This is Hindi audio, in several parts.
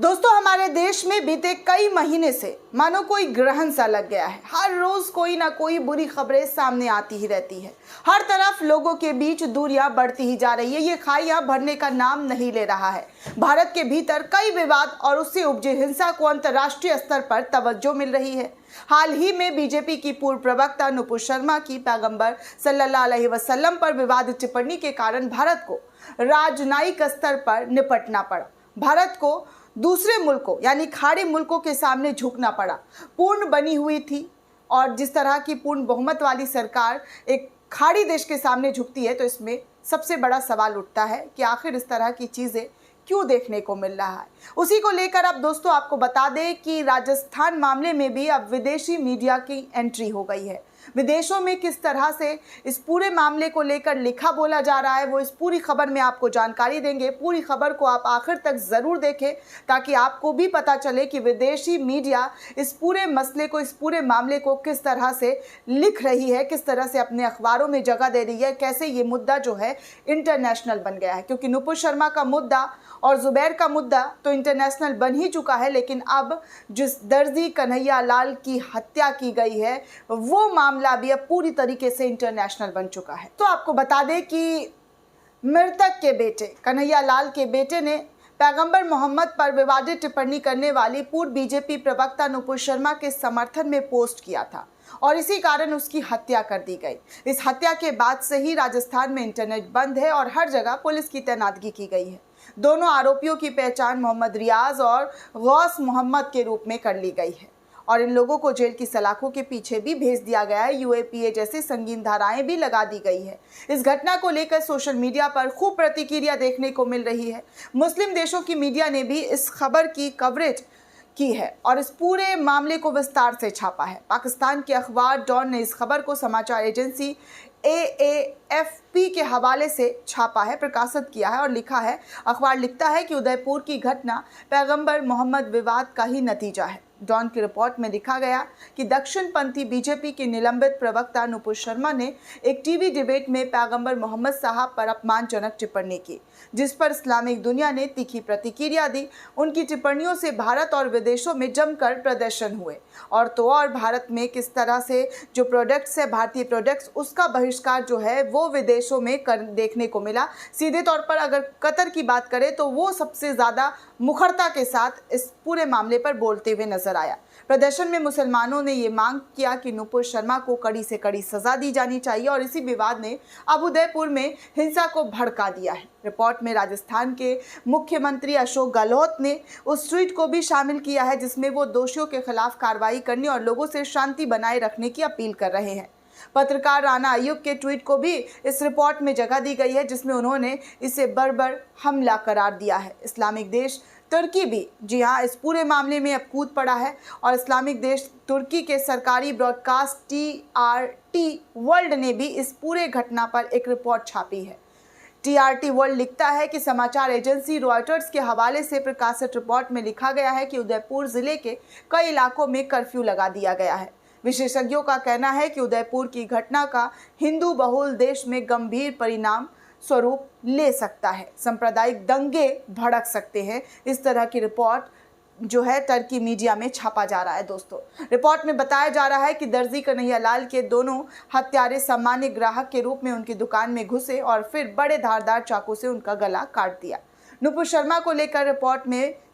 दोस्तों, हमारे देश में बीते कई महीने से मानो कोई ग्रहण सा लग गया है। हर रोज कोई ना कोई बुरी खबरें सामने आती ही रहती है। हर तरफ लोगों के बीच दूरियां बढ़ती ही जा रही है। ये खाइयां भरने का नाम नहीं ले रहा है। भारत के भीतर कई विवाद और उससे उपजे हिंसा को अंतर्राष्ट्रीय स्तर पर तवज्जो मिल रही है। हाल ही में बीजेपी की पूर्व प्रवक्ता नुपुर शर्मा की पैगंबर सल्लल्लाहु अलैहि वसल्लम पर विवादित टिप्पणी के कारण भारत को राजनयिक स्तर पर निपटना पड़ा। भारत को दूसरे मुल्कों यानी खाड़ी मुल्कों के सामने झुकना पड़ा। पूर्ण बनी हुई थी और जिस तरह की पूर्ण बहुमत वाली सरकार एक खाड़ी देश के सामने झुकती है, तो इसमें सबसे बड़ा सवाल उठता है कि आखिर इस तरह की चीज़ें क्यों देखने को मिल रहा है। उसी को लेकर अब दोस्तों आपको बता दें कि राजस्थान मामले में भी अब विदेशी मीडिया की एंट्री हो गई है। विदेशों में किस तरह से इस पूरे मामले को लेकर लिखा बोला जा रहा है, वो इस पूरी खबर में आपको जानकारी देंगे। पूरी खबर को आप आखिर तक ज़रूर देखें ताकि आपको भी पता चले कि विदेशी मीडिया इस पूरे मसले को, इस पूरे मामले को किस तरह से लिख रही है, किस तरह से अपने अखबारों में जगह दे रही है, कैसे ये मुद्दा जो है इंटरनेशनल बन गया है। क्योंकि नुपुर शर्मा का मुद्दा और जुबैर का मुद्दा तो इंटरनेशनल बन ही चुका है, लेकिन अब जिस दर्जी कन्हैया लाल की हत्या की गई है वो मामला भी अब पूरी तरीके से इंटरनेशनल बन चुका है। तो आपको बता दें कि मृतक के बेटे कन्हैया लाल के बेटे ने पैगंबर मोहम्मद पर विवादित टिप्पणी करने वाली पूर्व बीजेपी प्रवक्ता नुपुर शर्मा के समर्थन में पोस्ट किया था और इसी कारण उसकी हत्या कर दी गई। इस हत्या के बाद से ही राजस्थान में इंटरनेट बंद है और हर जगह पुलिस की तैनातगी की गई है। दोनों आरोपियों की पहचान मोहम्मद रियाज और गौस मोहम्मद के रूप में कर ली गई है और इन लोगों को जेल की सलाखों के पीछे भी भेज दिया गया है। यूएपीए जैसी संगीन धाराएं भी लगा दी गई है। इस घटना को लेकर सोशल मीडिया पर खूब प्रतिक्रिया देखने को मिल रही है। मुस्लिम देशों की मीडिया ने भी इस खबर की कवरेज की है और इस पूरे मामले को विस्तार से छापा है। पाकिस्तान के अखबार डॉन ने इस खबर को समाचार एजेंसी AAFP के हवाले से छापा है, प्रकाशित किया है और लिखा है। अखबार लिखता है कि उदयपुर की घटना पैगंबर मोहम्मद विवाद का ही नतीजा है। डॉन की रिपोर्ट में लिखा गया कि दक्षिणपंथी बीजेपी के निलंबित प्रवक्ता नुपुर शर्मा ने एक टीवी डिबेट में पैगंबर मोहम्मद साहब पर अपमानजनक टिप्पणी की, जिस पर इस्लामिक दुनिया ने तीखी प्रतिक्रिया दी। उनकी टिप्पणियों से भारत और विदेशों में जमकर प्रदर्शन हुए और तो और भारत में किस तरह से जो प्रोडक्ट्स है, भारतीय प्रोडक्ट्स, उसका बहिष्कार जो है वो विदेशों में देखने को मिला। सीधे तौर पर अगर कतर की बात करें तो वो सबसे ज़्यादा मुखरता के साथ इस पूरे मामले पर बोलते हुए नजर आया। प्रदर्शन में मुसलमानों ने ये मांग किया कि नुपुर शर्मा को कड़ी से कड़ी सजा दी जानी चाहिए और इसी विवाद ने अब उदयपुर में हिंसा को भड़का दिया है। रिपोर्ट में राजस्थान के मुख्यमंत्री अशोक गहलोत ने उस ट्वीट को भी शामिल किया है जिसमें वो दोषियों के खिलाफ कार्रवाई करने और लोगों से शांति बनाए रखने की अपील कर रहे हैं। पत्रकार राना अयूब के ट्वीट को भी इस रिपोर्ट में जगह दी गई है जिसमें उन्होंने इसे बर्बर हमला करार दिया है। इस्लामिक देश तुर्की भी जी हाँ इस पूरे मामले में अब कूद पड़ा है और इस्लामिक देश तुर्की के सरकारी ब्रॉडकास्ट TRT वर्ल्ड ने भी इस पूरे घटना पर एक रिपोर्ट छापी है। TRT वर्ल्ड लिखता है कि समाचार एजेंसी रॉयटर्स के हवाले से प्रकाशित रिपोर्ट में लिखा गया है कि उदयपुर जिले के कई इलाकों में कर्फ्यू लगा दिया गया है। विशेषज्ञों का कहना है कि उदयपुर की घटना का हिंदू बहुल देश में गंभीर परिणाम स्वरूप ले सकता है। सांप्रदायिक दंगे भड़क सकते हैं। इस तरह की रिपोर्ट जो है टर्की मीडिया में छापा जा रहा है। दोस्तों, रिपोर्ट में बताया जा रहा है कि दर्जी कन्हैया लाल के दोनों हत्यारे सामान्य ग्राहक के रूप में उनकी दुकान में घुसे और फिर बड़े धारदार चाकू से उनका गला काट दिया। नुपुर शर्मा को लेकर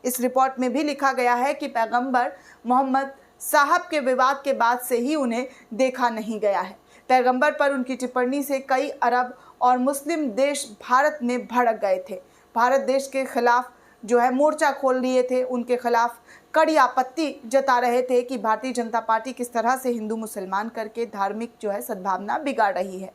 इस रिपोर्ट में भी लिखा गया है कि पैगंबर मोहम्मद साहब के विवाद के बाद से ही उन्हें देखा नहीं गया है। पैगंबर पर उनकी टिप्पणी से कई अरब और मुस्लिम देश भारत में भड़क गए थे। भारत देश के खिलाफ जो है मोर्चा खोल लिए थे, उनके खिलाफ कड़ी आपत्ति जता रहे थे कि भारतीय जनता पार्टी किस तरह से हिंदू मुसलमान करके धार्मिक जो है सद्भावना बिगाड़ रही है।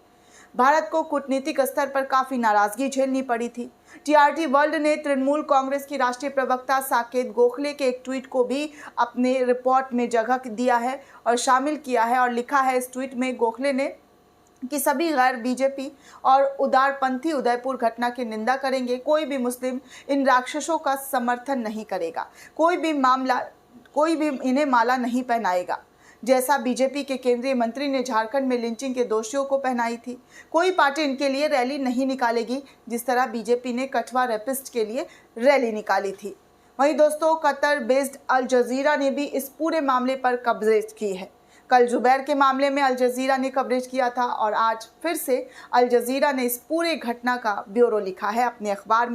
भारत को कूटनीतिक स्तर पर काफ़ी नाराज़गी झेलनी पड़ी थी। TRT वर्ल्ड ने तृणमूल कांग्रेस की राष्ट्रीय प्रवक्ता साकेत गोखले के एक ट्वीट को भी अपने रिपोर्ट में जगह दिया है और शामिल किया है और लिखा है इस ट्वीट में गोखले ने कि सभी गैर बीजेपी और उदारपंथी उदयपुर घटना की निंदा करेंगे। कोई भी मुस्लिम इन राक्षसों का समर्थन नहीं करेगा। कोई भी इन्हें माला नहीं पहनाएगा जैसा बीजेपी के केंद्रीय मंत्री ने झारखंड में लिंचिंग के दोषियों को पहनाई थी। कोई पार्टी इनके लिए रैली नहीं निकालेगी जिस तरह बीजेपी ने कठवा रेपिस्ट के लिए रैली निकाली थी। वहीं दोस्तों कतर बेस्ड अल जजीरा ने भी इस पूरे मामले पर कवरेज की है। कल जुबैर के मामले में अल जजीरा ने कवरेज किया था और आज फिर से अल जजीरा ने इस पूरे घटना का ब्यौरा लिखा है अपने अखबार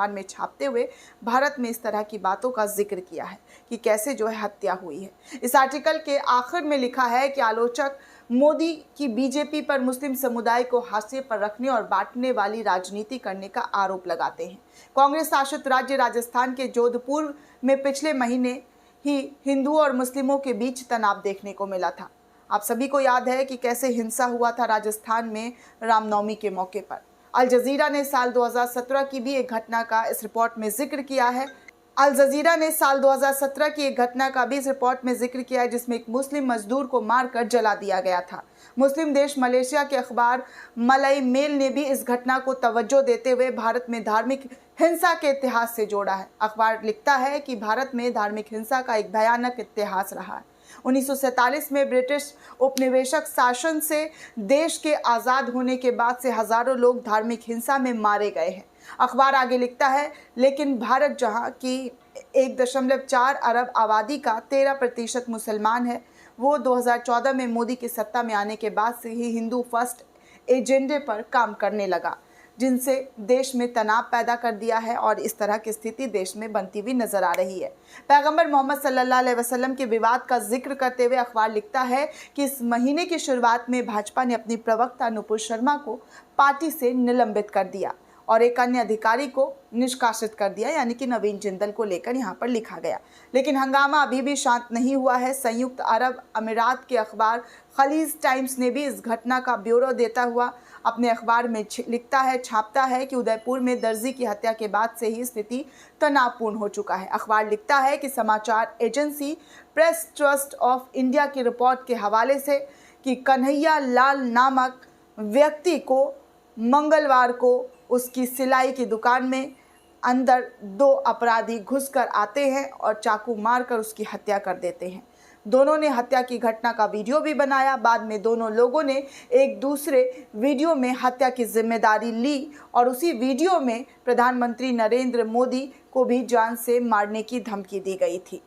में छापते हुए भारत में इस तरह की बातों का जिक्र किया है कि कैसे जो है हत्या हुई है। इस आर्टिकल के आखिर में लिखा है कि आलोचक मोदी की बीजेपी पर मुस्लिम समुदाय को हाशिए पर रखने और बांटने वाली राजनीति करने का आरोप लगाते हैं। कांग्रेस शासित राज्य राजस्थान के जोधपुर में पिछले महीने ही हिंदुओं और मुस्लिमों के बीच तनाव देखने को मिला था। आप सभी को याद है कि कैसे हिंसा हुआ था राजस्थान में रामनवमी के मौके पर। अल जजीरा ने साल 2017 की भी एक घटना का इस रिपोर्ट में जिक्र किया है। अल जजीरा ने साल 2017 की एक घटना का भी इस रिपोर्ट में जिक्र किया है जिसमें एक मुस्लिम मजदूर को मारकर जला दिया गया था। मुस्लिम देश मलेशिया के अखबार मलई मेल ने भी इस घटना को तवज्जो देते हुए भारत में धार्मिक हिंसा के इतिहास से जोड़ा है। अखबार लिखता है कि भारत में धार्मिक हिंसा का एक भयानक इतिहास रहा है। 1947 में ब्रिटिश उपनिवेशक शासन से देश के आज़ाद होने के बाद से हजारों लोग धार्मिक हिंसा में मारे गए हैं। अखबार आगे लिखता है, लेकिन भारत जहां की 1.4 अरब आबादी का 13% मुसलमान है, वो 2014 में मोदी की सत्ता में आने के बाद से ही हिंदू फर्स्ट एजेंडे पर काम करने लगा, जिनसे देश में तनाव पैदा कर दिया है और इस तरह की स्थिति देश में बनती हुई नजर आ रही है। पैगंबर मोहम्मद सल्लल्लाहु अलैहि वसल्लम के विवाद का जिक्र करते हुए अखबार लिखता है कि इस महीने की शुरुआत में भाजपा ने अपनी प्रवक्ता नुपुर शर्मा को पार्टी से निलंबित कर दिया और एक अन्य अधिकारी को निष्कासित कर दिया, यानी कि नवीन जिंदल को लेकर यहाँ पर लिखा गया। लेकिन हंगामा अभी भी शांत नहीं हुआ है। संयुक्त अरब अमीरात के अखबार खलीज टाइम्स ने भी इस घटना का ब्यौरा देता हुआ अपने अखबार में छापता है कि उदयपुर में दर्जी की हत्या के बाद से ही स्थिति तनावपूर्ण हो चुका है। अखबार लिखता है कि समाचार agency press trust of India की रिपोर्ट के हवाले से कि कन्हैया लाल नामक व्यक्ति को मंगलवार को उसकी सिलाई की दुकान में अंदर 2 अपराधी घुसकर आते हैं और चाकू मारकर उसकी हत्या कर देते हैं। दोनों ने हत्या की घटना का वीडियो भी बनाया। बाद में दोनों लोगों ने एक दूसरे वीडियो में हत्या की जिम्मेदारी ली और उसी वीडियो में प्रधानमंत्री नरेंद्र मोदी को भी जान से मारने की धमकी दी गई थी।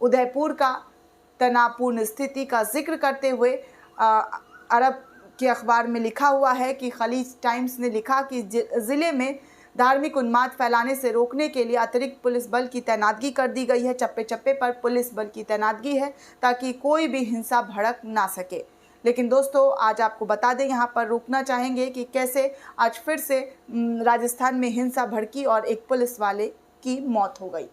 उदयपुर का तनावपूर्ण स्थिति का जिक्र करते हुए अरब के अखबार में लिखा हुआ है कि खलीज टाइम्स ने लिखा कि ज़िले में धार्मिक उन्माद फैलाने से रोकने के लिए अतिरिक्त पुलिस बल की तैनातगी कर दी गई है। चप्पे चप्पे पर पुलिस बल की तैनातगी है ताकि कोई भी हिंसा भड़क ना सके। लेकिन दोस्तों आज आपको बता दें, यहाँ पर रोकना चाहेंगे कि कैसे आज फिर से राजस्थान में हिंसा भड़की और एक पुलिस वाले की मौत हो गई।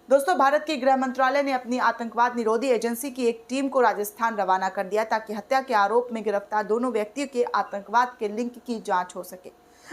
दोस्तों भारत के गृह मंत्रालय ने अपनी आतंकवाद निरोधी एजेंसी की एक टीम को राजस्थान रवाना कर दिया ताकि हत्या के आरोप में गिरफ्तार दोनों व्यक्तियों के आतंकवाद के लिंक की जांच हो सके।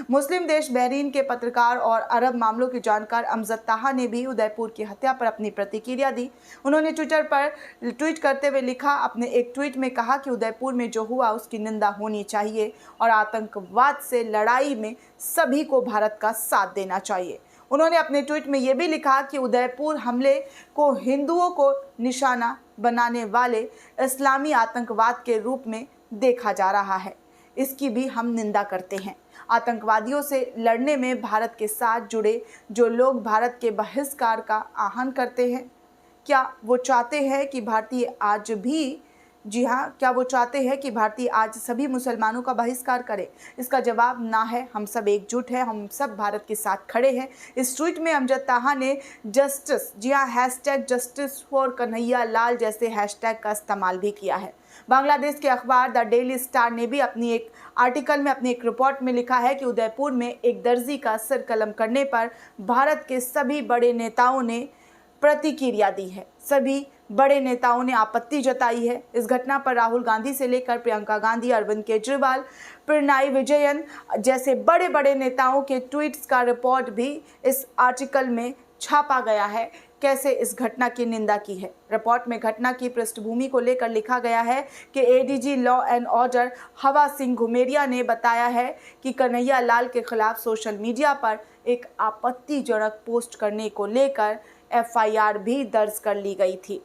मुस्लिम देश बहरीन के पत्रकार और अरब मामलों के जानकार अमजद ताहा ने भी उदयपुर की हत्या पर अपनी प्रतिक्रिया दी। उन्होंने ट्विटर पर ट्वीट करते हुए लिखा, अपने एक ट्वीट में कहा कि उदयपुर में जो हुआ उसकी निंदा होनी चाहिए और आतंकवाद से लड़ाई में सभी को भारत का साथ देना चाहिए। उन्होंने अपने ट्वीट में यह भी लिखा कि उदयपुर हमले को हिंदुओं को निशाना बनाने वाले इस्लामी आतंकवाद के रूप में देखा जा रहा है, इसकी भी हम निंदा करते हैं। आतंकवादियों से लड़ने में भारत के साथ जुड़े जो लोग भारत के बहिष्कार का आह्वान करते हैं, क्या वो चाहते हैं कि क्या वो चाहते हैं कि भारतीय आज सभी मुसलमानों का बहिष्कार करे? इसका जवाब ना है। हम सब एकजुट हैं, हम सब भारत के साथ खड़े हैं। इस ट्वीट में अमजद ताहा ने जस्टिस फॉर कन्हैया लाल जैसे हैशटैग का इस्तेमाल भी किया है। बांग्लादेश के अखबार द डेली स्टार ने भी अपनी एक आर्टिकल में अपनी एक रिपोर्ट में लिखा है कि उदयपुर में एक दर्जी का सिर कलम करने पर भारत के सभी बड़े नेताओं ने प्रतिक्रिया दी है। सभी बड़े नेताओं ने आपत्ति जताई है। इस घटना पर राहुल गांधी से लेकर प्रियंका गांधी, अरविंद केजरीवाल, पिनराई विजयन जैसे बड़े बड़े नेताओं के ट्वीट्स का रिपोर्ट भी इस आर्टिकल में छापा गया है। कैसे इस घटना की निंदा की है। रिपोर्ट में घटना की पृष्ठभूमि को लेकर लिखा गया है कि एडीजी लॉ एंड ऑर्डर हवा सिंह घुमेरिया ने बताया है कि कन्हैया लाल के खिलाफ सोशल मीडिया पर एक आपत्तिजनक पोस्ट करने को लेकर एफआईआर भी दर्ज कर ली गई थी।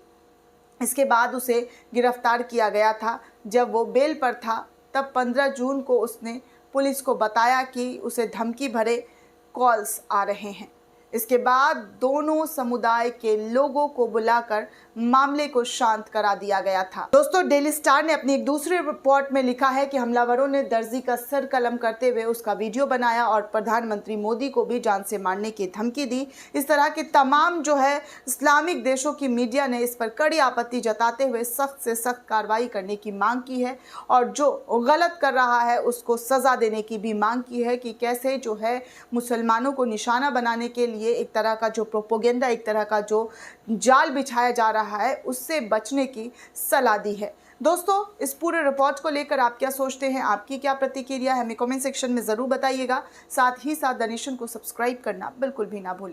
इसके बाद उसे गिरफ्तार किया गया था। जब वो बेल पर था तब 15 जून को उसने पुलिस को बताया कि उसे धमकी भरे कॉल्स आ रहे हैं। इसके बाद दोनों समुदाय के लोगों को बुलाकर मामले को शांत करा दिया गया था। दोस्तों, डेली स्टार ने अपनी एक दूसरी रिपोर्ट में लिखा है कि हमलावरों ने दर्जी का सर कलम करते हुए उसका वीडियो बनाया और प्रधानमंत्री मोदी को भी जान से मारने की धमकी दी। इस तरह के तमाम जो है इस्लामिक देशों की मीडिया ने इस पर कड़ी आपत्ति जताते हुए सख्त से सख्त कार्रवाई करने की मांग की है और जो गलत कर रहा है उसको सजा देने की भी मांग की है कि कैसे जो है मुसलमानों को निशाना बनाने के लिए एक तरह का जो प्रोपोगेंडा, एक तरह का जो जाल बिछाया जा रहा है उससे बचने की सलाह दी है। दोस्तों, इस पूरे रिपोर्ट को लेकर आप क्या सोचते हैं, आपकी क्या प्रतिक्रिया है, हमें कमेंट सेक्शन में ज़रूर बताइएगा। साथ ही साथ द नेशन को सब्सक्राइब करना बिल्कुल भी ना भूलें।